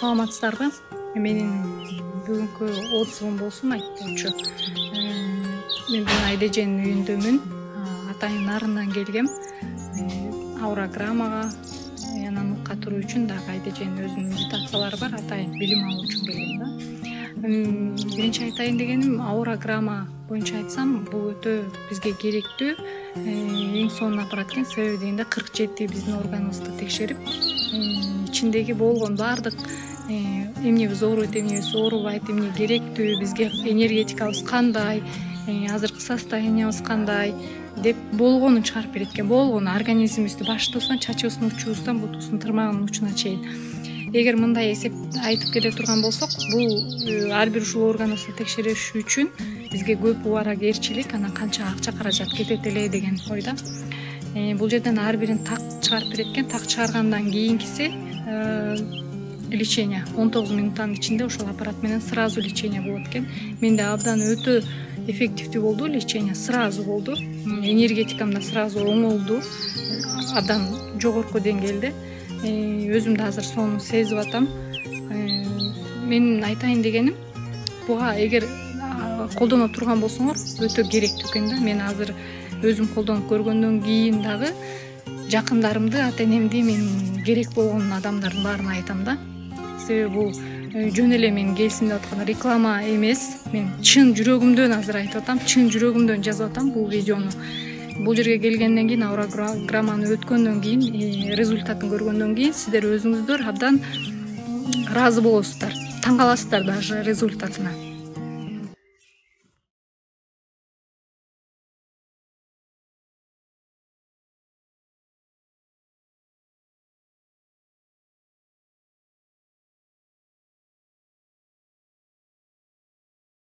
саламатсыздарбы? Менин бүгүнкү отзывым болсун айтпоочу. Мен бүгүн Айдеженин үйүндөмүн. Атайын нарынан келгем. Аурограммага анан катыруу үчүн дагы Айдеженин өзүнүн медитациялары бар. Атайын билим алуу үчүн келгем да. Биринчи айтайын дегеним, аурограмма боюнча айтсам, бул өтө бизге керектүү. Эң сонуна барат экен. Себеби дегенде 47 биздин органыбызды текшерип, ичиндеги болгон баардык эмнебиз ооруйт, эмнебиз оорубайт, эмне керектүү, бизге энергетикабыз кандай, азыркы состояниябыз кандай деп болгонун чыгарып берет экен. Болгону организмибизди баштыбыздан, чачыбыздын учубуздан бутубуздун тырмагынын учуна чейин. Эгер мындай эсеп айтып келе турган болсок, бул ар бир ушул органыбызды текшериш үчүн бизге көп убара керчилик, анан канча акча каражат кетет эле деген ойда. Бул жерден ар бирин так чыгарып берет экен. Так чыгаргандан кийинкиси лечение 19 минуттан ичинде ошол аппарат менен сразу лечение болот экен. Менде абдан өтө эффективдүү болду лечение, сразу болду. Энергетикам да сразу оңолду, абдан жогорку деңгээлде. Өзүм да азыр сону сезип атам. Менин айтайын дегеним, буга эгер колдоно турган болсоңор өтө керектүү экен да. Мен азыр өзүм колдонуп көргөндөн кийин дагы жакындарымды, ата-энемди, мен керек болгон адамдардын баарына айтам да. Себеби бул жөн эле менин келсин деп аткан реклама эмес. Мен чын жүрөгүмдөн азыр айтып атам, чын жүрөгүмдөн жазып атам бул видеону. Бул жерге келгенден кийин, аурограмманы өткөндөн кийин, результатын көргөндөн кийин сиздер өзүңүздөр абдан ыраазы болосуздар, таң каласыздар даже результатына.